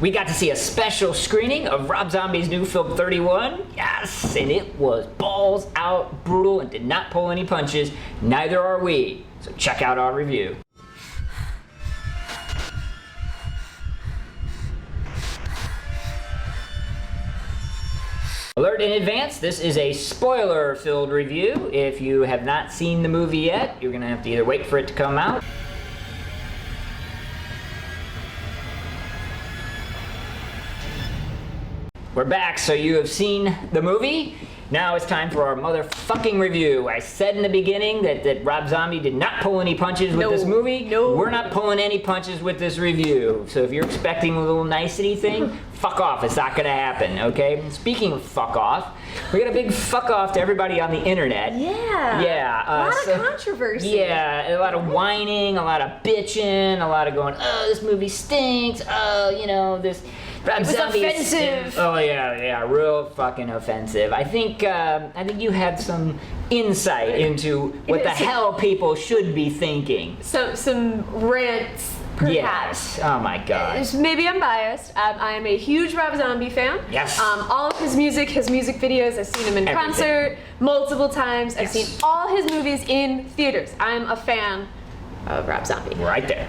we got to see a special screening of Rob Zombie's new film 31. Yes, and it was balls out brutal and did not pull any punches. Neither are we. So check out our review. Alert in advance, this is a spoiler-filled review. If you have not seen the movie yet, you're gonna have to either wait for it to come out. We're back, so you have seen the movie. Now it's time for our motherfucking review. I said in the beginning that Rob Zombie did not pull any punches with this movie. No. We're not pulling any punches with this review. So if you're expecting a little nicety thing, fuck off. It's not gonna happen, okay? Speaking of fuck off, we got a big fuck off to everybody on the internet. Yeah. Yeah. A lot of controversy. Yeah, a lot of whining, a lot of bitching, a lot of going, oh, this movie stinks, oh, you know, this... It was offensive. Oh yeah, real fucking offensive. I think you had some insight into what the hell people should be thinking. So some rants, perhaps. Yes. Oh my god. Maybe I'm biased. I am a huge Rob Zombie fan. Yes. All of his music videos. I've seen him in concert multiple times. I've seen all his movies in theaters. I'm a fan of Rob Zombie. Right there.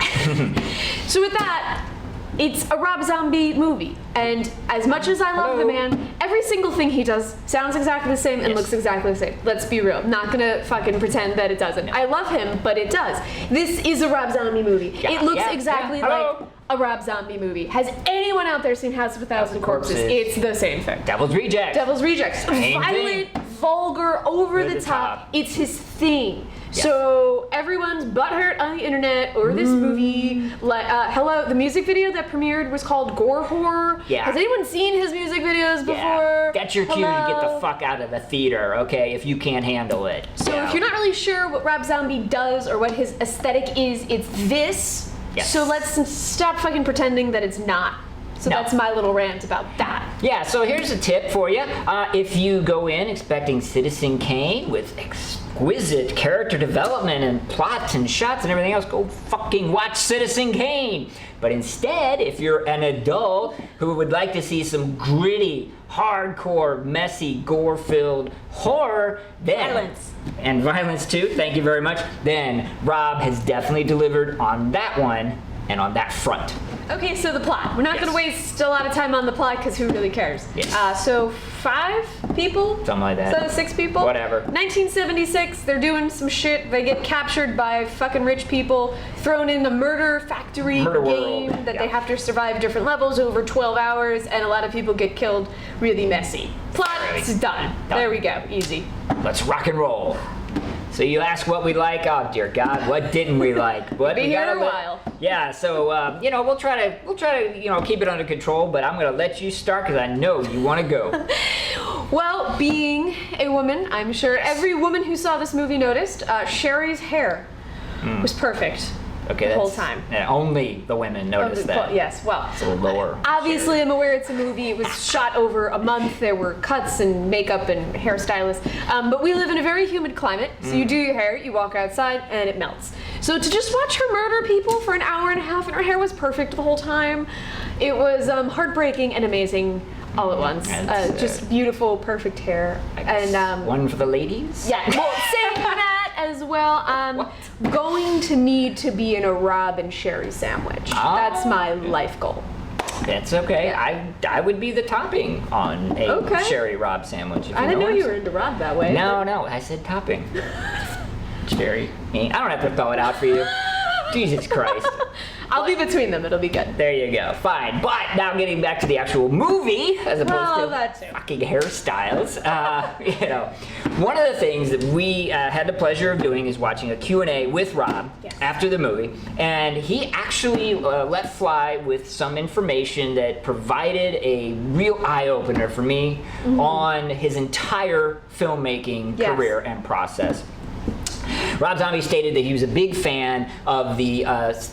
So with that. It's a Rob Zombie movie, and as much as I love the man, every single thing he does sounds exactly the same and looks exactly the same. Let's be real. Not gonna fucking pretend that it doesn't. I love him, but it does. This is a Rob Zombie movie. It looks exactly like a Rob Zombie movie. Has anyone out there seen House of a Thousand Corpses? It's the same thing. Devil's Rejects. Devil's Rejects. Violent, vulgar, over the top. It's his thing. Yes. So everyone's butthurt on the internet over this movie. Hello, the music video that premiered was called Gore Horror. Yeah. Has anyone seen his music videos before? That's your cue to get the fuck out of the theater, okay, if you can't handle it. So if you're not really sure what Rob Zombie does or what his aesthetic is, it's this. Yes. So let's stop fucking pretending that it's not. So that's my little rant about that. Yeah, so here's a tip for you. If you go in expecting Citizen Kane with exquisite character development and plots and shots and everything else, go fucking watch Citizen Kane. But instead, if you're an adult who would like to see some gritty, hardcore, messy, gore-filled horror, then... Violence. And violence too, thank you very much. Then Rob has definitely delivered on that one and on that front. Okay, so the plot. We're not going to waste a lot of time on the plot because who really cares? Yes. So 5 people? Something like that. So 6 people? Whatever. 1976, they're doing some shit. They get captured by fucking rich people, thrown in a murder factory game that they have to survive different levels over 12 hours, and a lot of people get killed. Really messy. Plot's done. There we go. Easy. Let's rock and roll. So you ask what we like. Oh dear God, what didn't we like? What Be here a while. Yeah, so you know, we'll try to keep it under control. But I'm gonna let you start because I know you want to go. Well, being a woman, I'm sure every woman who saw this movie noticed Sherry's hair was perfect. Okay, the whole time. Yeah, only the women noticed that. Yes, well. It's a little lower. Obviously, I'm aware it's a movie. It was shot over a month. There were cuts and makeup and hairstylists. But we live in a very humid climate. So you do your hair, you walk outside, and it melts. So to just watch her murder people for an hour and a half, and her hair was perfect the whole time. It was heartbreaking and amazing all at once. Just beautiful, perfect hair. And one for the ladies? Yeah, well, saying that as well, I'm going to need to be in a Rob and Sherry sandwich. That's my life goal. That's okay. Yeah. I would be the topping on a Sherry Rob sandwich. I didn't know you were into Rob that way. No, I said topping. Sherry. I don't have to spell it out for you. Jesus Christ. I'll be between them. It'll be good. There you go. Fine. But now getting back to the actual movie, as opposed to fucking hairstyles. One of the things that we had the pleasure of doing is watching a Q&A with Rob after the movie, and he actually let fly with some information that provided a real eye-opener for me on his entire filmmaking career and process. Rob Zombie stated that he was a big fan of the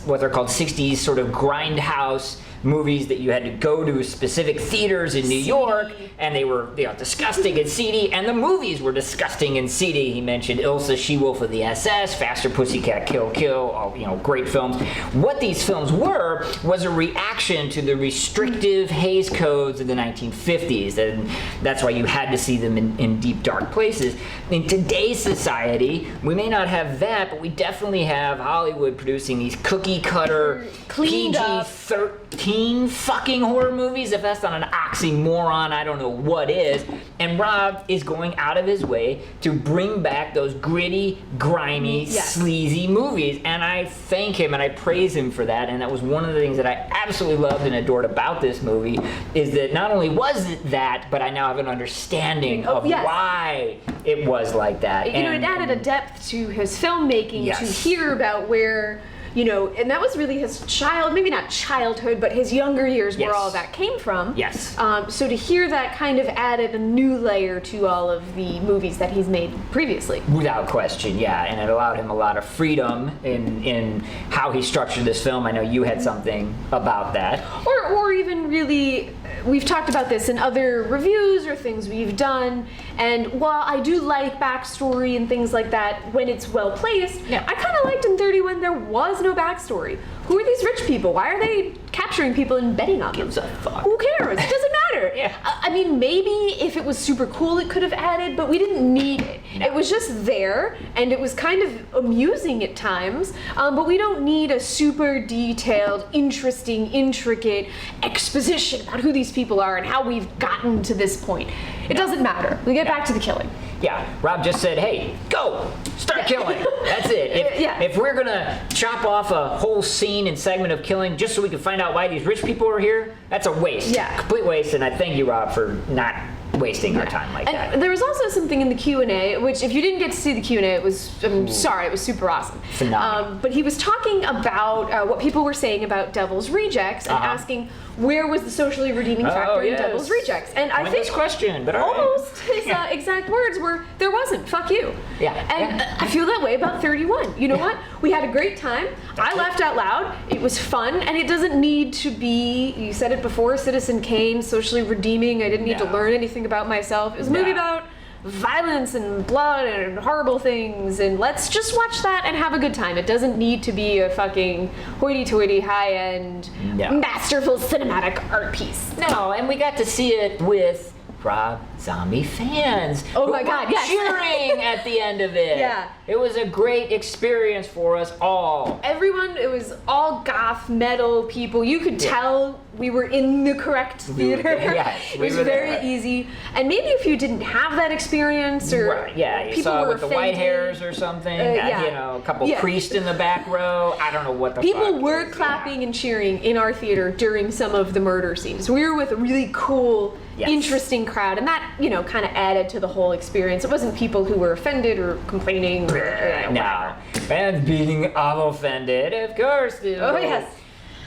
what they're called 60s sort of grindhouse movies that you had to go to specific theaters in New York, and they were disgusting and seedy, and the movies were disgusting and seedy. He mentioned Ilsa, She-Wolf of the SS, Faster Pussycat Kill Kill, all, great films. What these films were was a reaction to the restrictive Hays codes of the 1950s, and that's why you had to see them in deep, dark places. In today's society, we may not have that, but we definitely have Hollywood producing these cookie-cutter, PG-13 fucking horror movies. If that's not an oxymoron, I don't know what is. And Rob is going out of his way to bring back those gritty, grimy, sleazy movies. And I thank him and I praise him for that. And that was one of the things that I absolutely loved and adored about this movie, is that not only was it that, but I now have an understanding of why it was like that. It added a depth to his filmmaking to hear about where, and that was really his maybe not childhood, but his younger years where all that came from. Yes. So to hear that kind of added a new layer to all of the movies that he's made previously. Without question, yeah. And it allowed him a lot of freedom in how he structured this film. I know you had something about that. Or even really, we've talked about this in other reviews or things we've done, and while I do like backstory and things like that when it's well placed, I kind of liked in 30 when there was no backstory. Who are these rich people? Why are they capturing people and betting on them? Gives a fuck. Who cares? It doesn't matter. I mean, maybe if it was super cool it could have added, but we didn't need it. No. It was just there, and it was kind of amusing at times, but we don't need a super detailed, interesting, intricate exposition about who these people are and how we've gotten to this point. It doesn't matter. We get back to the killing. Yeah, Rob just said, hey, go, start killing. That's it. If we're gonna chop off a whole scene and segment of killing just so we can find out why these rich people are here, that's a waste. Yeah. Complete waste, and I thank you, Rob, for not wasting our time like that. There was also something in the Q&A, which if you didn't get to see the Q&A, it was, I'm sorry, it was super awesome. Phenomenal. But he was talking about what people were saying about Devil's Rejects and asking where was the socially redeeming factor in Devil's Rejects. And I think question, but almost his exact words were, there wasn't, fuck you. Yeah. And I feel that way about 31. You know what? We had a great time. I laughed out loud. It was fun, and it doesn't need to be, you said it before, Citizen Kane, socially redeeming. I didn't need to learn anything about myself. It was a movie about violence and blood and horrible things, and let's just watch that and have a good time. It doesn't need to be a fucking hoity-toity, high-end, masterful cinematic art piece. No, and we got to see it with Rob Zombie fans. Oh my God, yes. Cheering at the end of it. Yeah. It was a great experience for us all. Everyone, it was all goth metal people. You could tell we were in the correct theater. It was very easy. And maybe if you didn't have that experience, or you people saw were with the white hairs or something, a couple priests in the back row. I don't know what the people were clapping and cheering in our theater during some of the murder scenes. We were with a really cool, interesting crowd, and that, kind of added to the whole experience. It wasn't people who were offended or complaining. No. Fans being all offended, of course.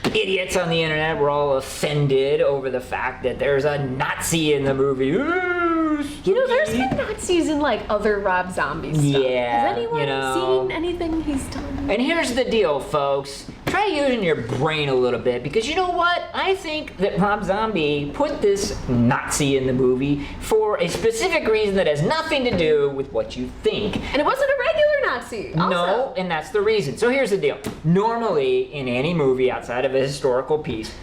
Idiots on the internet were all offended over the fact that there's a Nazi in the movie. Ooh, there's been Nazis in other Rob Zombie stuff. Yeah. Has anyone seen anything he's done? And here's the deal, folks. Try using your brain a little bit, because you know what? I think that Rob Zombie put this Nazi in the movie for a specific reason that has nothing to do with what you think. And it wasn't a regular Nazi. Also. No, and that's the reason. So here's the deal. Normally, in any movie outside of a historical piece,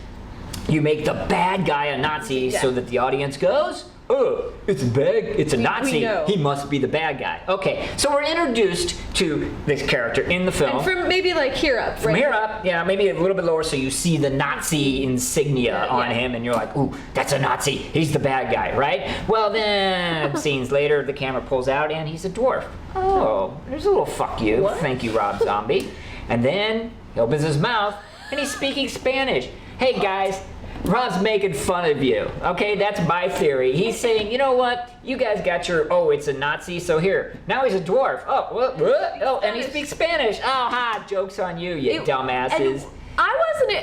you make the bad guy a Nazi so that the audience goes, oh, it's a Nazi. He must be the bad guy. Okay, so we're introduced to this character in the film. And from maybe here up, From here up, maybe a little bit lower, so you see the Nazi insignia on him, and you're like, ooh, that's a Nazi. He's the bad guy, right? Well, then, scenes later, the camera pulls out, and he's a dwarf. Oh, there's a little fuck you. What? Thank you, Rob Zombie. And then he opens his mouth, and he's speaking Spanish. Hey, guys. Rob's making fun of you, okay? That's my theory. He's saying, you know what? You guys got your, it's a Nazi, so here. Now he's a dwarf. Oh, what? Oh, and he speaks Spanish. Oh, joke's on you, dumbasses.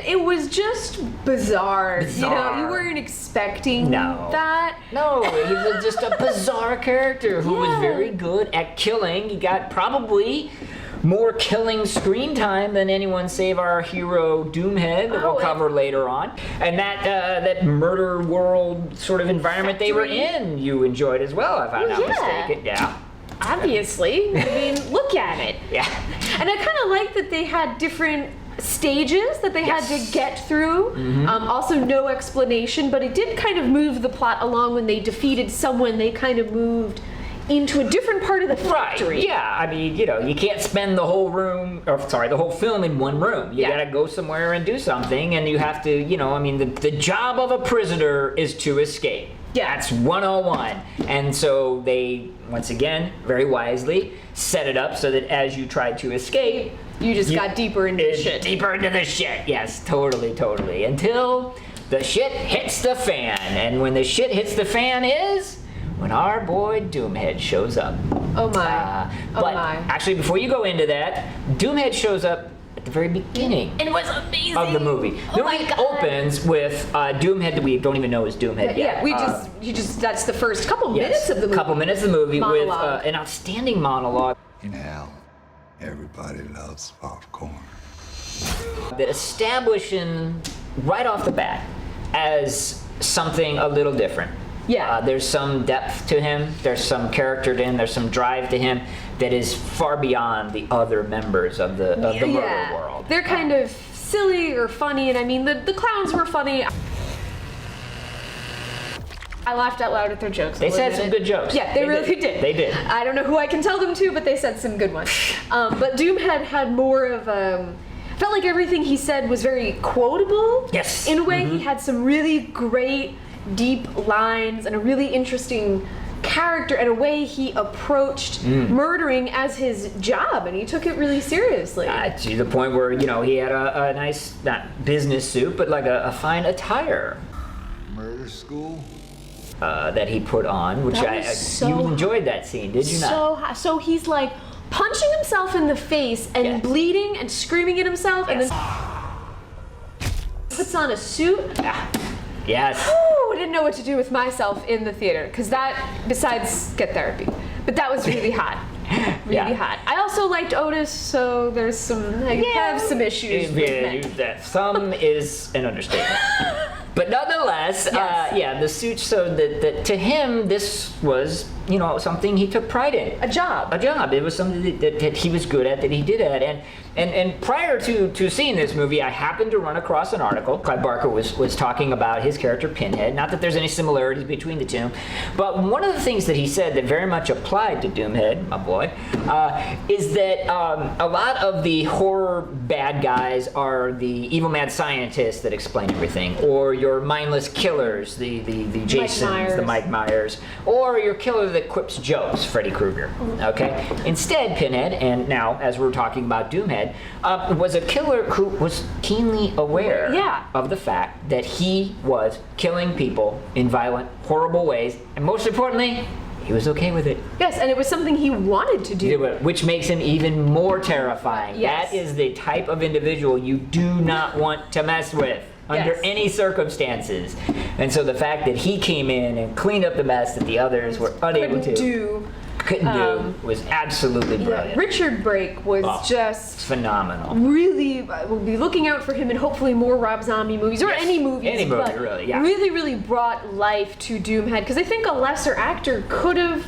It was just bizarre. You weren't expecting that. No, he's just a bizarre character who was very good at killing. He got probably more killing screen time than anyone save our hero Doomhead that we'll cover later on. And that murder world sort of environment they were in, you enjoyed as well, if I'm not mistaken. Yeah. Obviously. I mean, look at it. Yeah. And I kind of like that they had different stages that they had to get through. Also, no explanation, but it did kind of move the plot along. When they defeated someone, they kind of moved into a different part of the factory. Right. Yeah. I mean, you know, you can't spend the whole the whole film in one room. You gotta go somewhere and do something, and you have to, you know, I mean, the job of a prisoner is to escape. Yeah. That's 101. And so they, once again, very wisely, set it up so that as you tried to escape, you just got deeper into the shit. Deeper into the shit. Yes, totally. Until the shit hits the fan. And when the shit hits the fan is when our boy Doomhead shows up. Oh my. But actually, before you go into that, Doomhead shows up at the very beginning. And it was amazing. Of the movie. The movie opens with Doomhead that we don't even know is Doomhead yet. Yeah, that's the first couple minutes of the movie. Couple minutes of the movie monologue. With an outstanding monologue. In hell, everybody loves popcorn. That establishing right off the bat as something a little different. Yeah. There's some depth to him, there's some character to him, there's some drive to him that is far beyond the other members of the murder world. They're kind of silly or funny, and I mean, the clowns were funny. I laughed out loud at their jokes. They said some good jokes. Yeah, they really did. They did. I don't know who I can tell them to, but they said some good ones. But Doomhead had more of felt like everything he said was very quotable. Yes. In a way, he had some really great, deep lines and a really interesting character and a way he approached murdering as his job, and he took it really seriously. To the point where, you know, he had a nice, not business suit, but like a fine attire. Murder school? That he put on, which you enjoyed that scene, did you not? So he's like punching himself in the face and bleeding and screaming at himself, and then puts on a suit. Yes. Ooh, I didn't know what to do with myself in the theater, because that, besides get therapy, but that was really hot. Really hot. I also liked Otis, so there's some, I have some issues with men. Some is an understatement. But nonetheless, the suit, so that to him, this was, you know, something he took pride in. A job. It was something that he was good at, that he did at. And prior to seeing this movie, I happened to run across an article. Clive Barker was talking about his character Pinhead. Not that there's any similarities between the two, but one of the things that he said that very much applied to Doomhead, my boy, is that a lot of the horror bad guys are the evil mad scientists that explain everything, or your mindless killers, the Jasons, the Mike Myers, or your killer that quips jokes, Freddy Krueger. Okay. Instead, Pinhead, and now as we're talking about Doomhead, was a killer who was keenly aware of the fact that he was killing people in violent, horrible ways, and most importantly, he was okay with it. Yes, and it was something he wanted to do. Which makes him even more terrifying. Yes. That is the type of individual you do not want to mess with under any circumstances. And so the fact that he came in and cleaned up the mess that the others were unable to couldn't do was absolutely brilliant. Richard Brake was just phenomenal. Really, we'll be looking out for him in hopefully more Rob Zombie movies, or any movies. Any movie, really, really brought life to Doomhead, because I think a lesser actor could have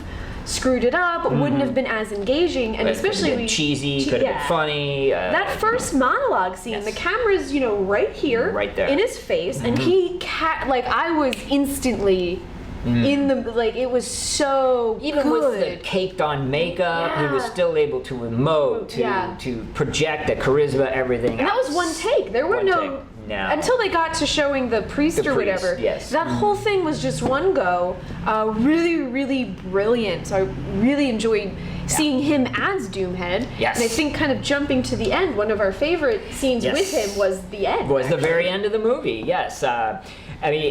screwed it up, wouldn't have been as engaging, and especially could have been cheesy, could have been funny. That first monologue scene, the camera's right here, right there, in his face, and he I was instantly. In the it was so even good. with the caked on makeup, he was still able to emote, to project the charisma, everything. And that was one take. There were no until they got to showing the priest or whatever. Yes. That whole thing was just one go. Really, really brilliant. So I really enjoyed seeing him as Doomhead. Yes. And I think kind of jumping to the end, one of our favorite scenes with him was the end. The very end of the movie. Yes. I mean,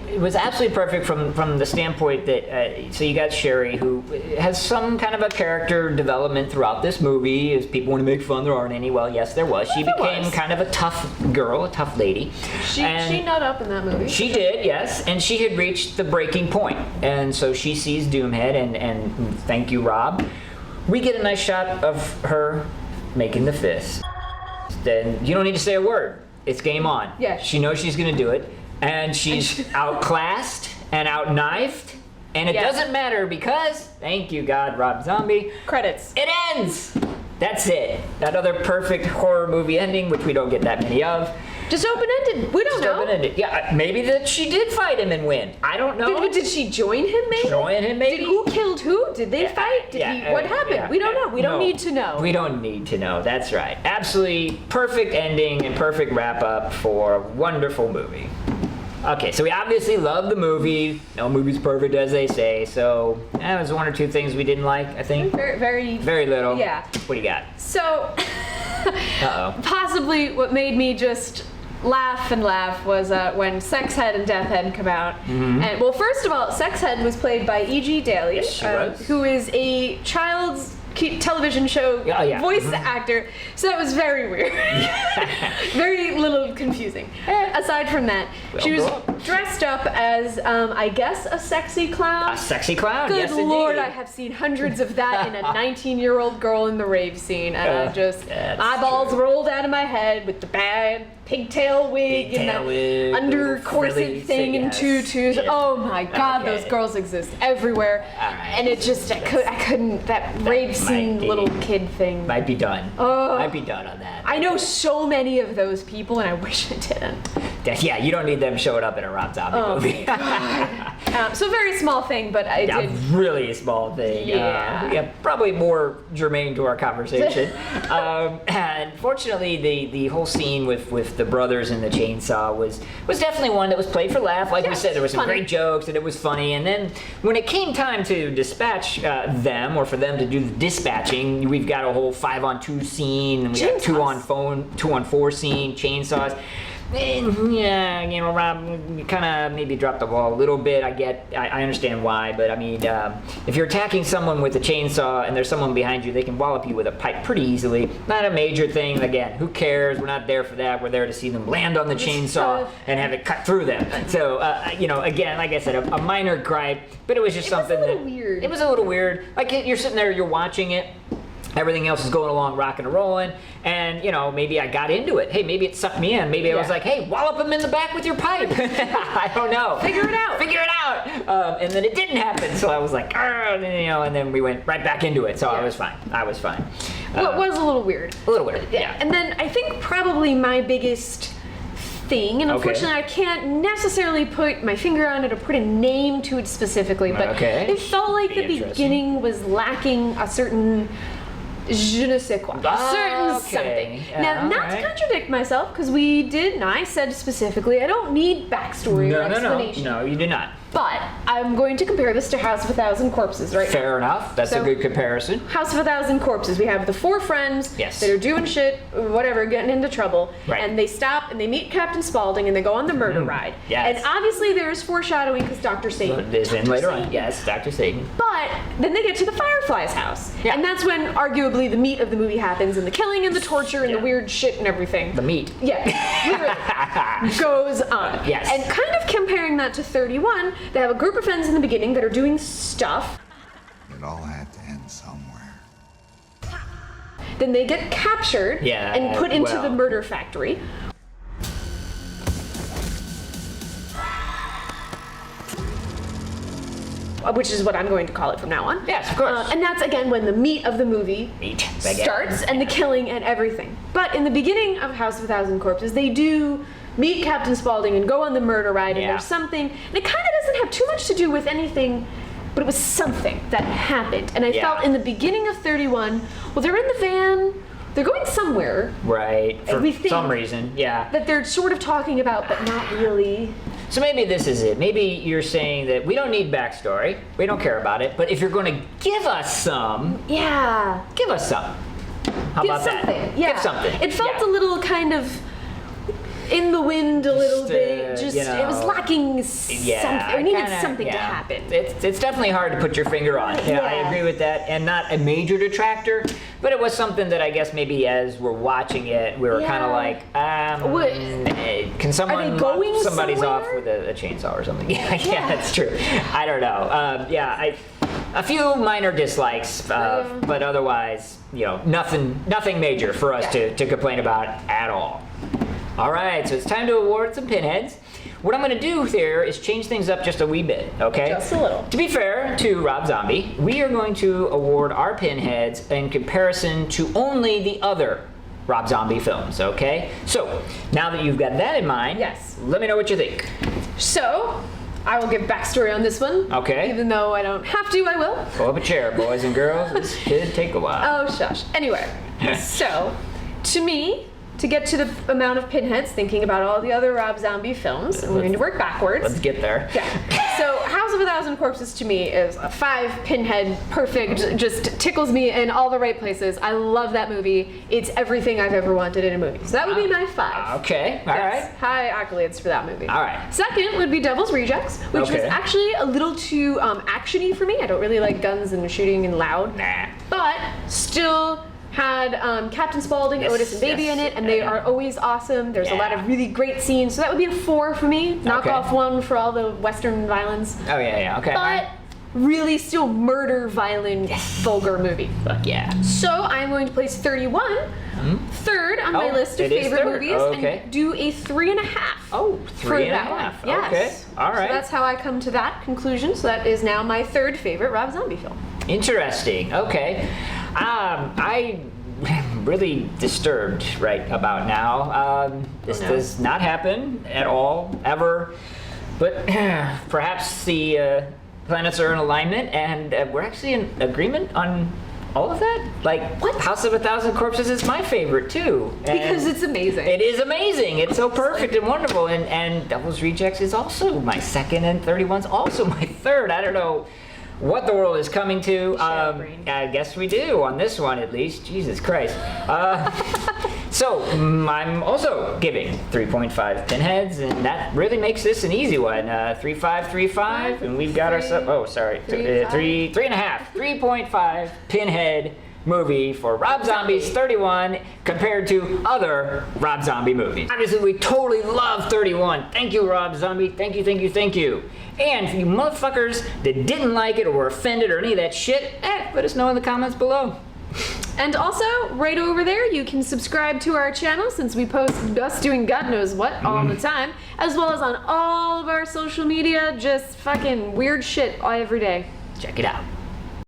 it was absolutely perfect from the standpoint that, so you got Sherry, who has some kind of a character development throughout this movie. As people want to make fun, there aren't any. Well, yes, there was. She became kind of a tough girl, a tough lady. She nut up in that movie. She did, yes. And she had reached the breaking point. And so she sees Doomhead, and thank you, Rob. We get a nice shot of her making the fist, then you don't need to say a word. It's game on. Yeah. She knows she's gonna do it, and she's outclassed and outknifed, and it doesn't matter because, thank you God, Rob Zombie. Credits. It ends! That's it. That other perfect horror movie ending, which we don't get that many of. Just open-ended. We don't know. Open-ended. Yeah, maybe that she did fight him and win. I don't know. Did she join him, maybe? Join him, maybe? Who killed who? Did they fight? What happened? We don't know. We don't need to know. We don't need to know. That's right. Absolutely perfect ending and perfect wrap-up for a wonderful movie. Okay, so we obviously love the movie. No movie's perfect, as they say. So that was one or two things we didn't like, I think. Very little. Yeah. What do you got? So, possibly what made me just laugh was when Sexhead and Deathhead come out. And well, first of all, Sexhead was played by E.G. Daly, Yes, she was. who is a child's television show voice actor. So that was very weird. Very little confusing. Aside from that, she was dressed up as, I guess, a sexy clown. A sexy clown, Good yes Lord, indeed. I have seen hundreds of that in a 19-year-old girl in the rave scene, and I just eyeballs rolled out of my head with the bad pigtail wig and that under corset thing and tutus. Yeah. Oh my God, those girls exist everywhere, and it just I couldn't that rave scene little kid thing. Might be done. Might be done on that. I know so many of those people, and I wish I didn't. Yeah, you don't need them showing up in a Rob Zombie movie. So very small thing, but I did. Really small thing. Yeah. Probably more germane to our conversation. And fortunately, the whole scene with the brothers and the chainsaw was definitely one that was played for laugh. Like we said, there was some great jokes and it was funny. And then when it came time to dispatch them, or for them to do the dispatching, we've got a whole 5-on-2 scene, and we got 2-on-4 scene, chainsaws. Yeah, you know, Rob, you kind of maybe dropped the ball a little bit. I understand why, but I mean, if you're attacking someone with a chainsaw and there's someone behind you, they can wallop you with a pipe pretty easily. Not a major thing. Again, who cares? We're not there for that. We're there to see them land on the chainsaw and have it cut through them. So, you know, again, like I said, a minor gripe, but it was just something that weird. It was a little weird. Like you're sitting there, you're watching it. Everything else is going along, rocking and rolling, and you know, maybe I got into it. Hey, maybe it sucked me in. Maybe I was like, hey, wallop him in the back with your pipe. I don't know. Figure it out. And then it didn't happen, so I was like, you know, and then we went right back into it. So I was fine. Well, it was a little weird. Yeah. And then I think probably my biggest thing, and unfortunately I can't necessarily put my finger on it or put a name to it specifically, but it felt like the beginning was lacking a certain je ne sais quoi. Something. Yeah, now, not to contradict myself, because we did, and I said specifically, I don't need backstory or explanation. No, you did not. But I'm going to compare this to House of a Thousand Corpses right now. Fair enough. That's a good comparison. House of a Thousand Corpses. We have the four friends that are doing shit, whatever, getting into trouble. Right. And they stop and they meet Captain Spaulding and they go on the murder ride. Yes. And obviously there is foreshadowing because Dr. Satan. Is in later on. Yes, Dr. Satan. But then they get to the Firefly's house. Yeah. And that's when arguably the meat of the movie happens, and the killing and the torture and the weird shit and everything. The meat. Yeah. Literally goes on. Yes. And kind of comparing that to 31, they have a group of friends in the beginning that are doing stuff. It all had to end somewhere. Then they get captured and put into the murder factory. Which is what I'm going to call it from now on. Yes, of course. And that's again when the meat of the movie starts and the killing and everything. But in the beginning of House of a Thousand Corpses, they do meet Captain Spaulding and go on the murder ride, and there's something, and it kind of doesn't have too much to do with anything, but it was something that happened. And I felt in the beginning of 31, well, they're in the van, they're going somewhere. Right, for we think some reason, that they're sort of talking about, but not really. So maybe this is it. Maybe you're saying that we don't need backstory, we don't care about it, but if you're going to give us some, give us some. How about that? Yeah. Give something. It felt a little kind of in the wind a little Just, bit. Just you know, it was lacking something. It needed something to happen. It's definitely hard to put your finger on. Yeah, I agree with that, and not a major detractor, but it was something that I guess maybe as we're watching it, we were kind of like, can someone going somebody's somewhere? off with a chainsaw or something? Yeah, that's true. I don't know. A few minor dislikes, but otherwise, nothing major for us to complain about at all. All right, so it's time to award some pinheads. What I'm going to do here is change things up just a wee bit, okay? Just a little. To be fair to Rob Zombie, we are going to award our pinheads in comparison to only the other Rob Zombie films, okay? So, now that you've got that in mind, let me know what you think. So, I will give backstory on this one. Okay. Even though I don't have to, I will. Pull up a chair, boys and girls. This could take a while. Oh, shush. Anyway, so, to me, to get to the amount of pinheads, thinking about all the other Rob Zombie films, and we're going to work backwards. Let's get there. Yeah. So, House of a Thousand Corpses to me is a 5 pinhead, perfect, just tickles me in all the right places. I love that movie. It's everything I've ever wanted in a movie. So that would be my 5. Okay, all right. High accolades for that movie. All right. Second would be Devil's Rejects, which was actually a little too action-y for me. I don't really like guns and shooting and loud. Nah. But still had Captain Spaulding, Otis, and Baby in it, and they are always awesome. There's a lot of really great scenes, so that would be a 4 for me. Knock off 1 for all the Western violence. Oh yeah, okay. But really still murder, violent, vulgar movie. Fuck yeah. So I'm going to place 31 third on my list of favorite movies and do a 3.5. Oh, 3.5. Yes. Okay, all right. So that's how I come to that conclusion. So that is now my 3rd favorite Rob Zombie film. Interesting. Okay. I am really disturbed right about now. This does not happen at all, ever. But perhaps the planets are in alignment, and we're actually in agreement on all of that. Like, what? House of a Thousand Corpses is my favorite too. Because it's amazing. It is amazing. It's so perfect and wonderful. And Devil's Rejects is also my 2nd, and 31's also my 3rd. I don't know what the world is coming to. I guess we do on this one, at least. Jesus Christ. So I'm also giving 3.5 pinheads, and that really makes this an easy one. 3.5, and we've got ourselves. 3.5. 3.5 pinhead movie for Rob Zombie's 31 compared to other Rob Zombie movies. Obviously, we totally love 31. Thank you, Rob Zombie. Thank you, thank you, thank you. And for you motherfuckers that didn't like it or were offended or any of that shit, let us know in the comments below. And also, right over there, you can subscribe to our channel since we post us doing God knows what all the time, as well as on all of our social media, just fucking weird shit every day. Check it out.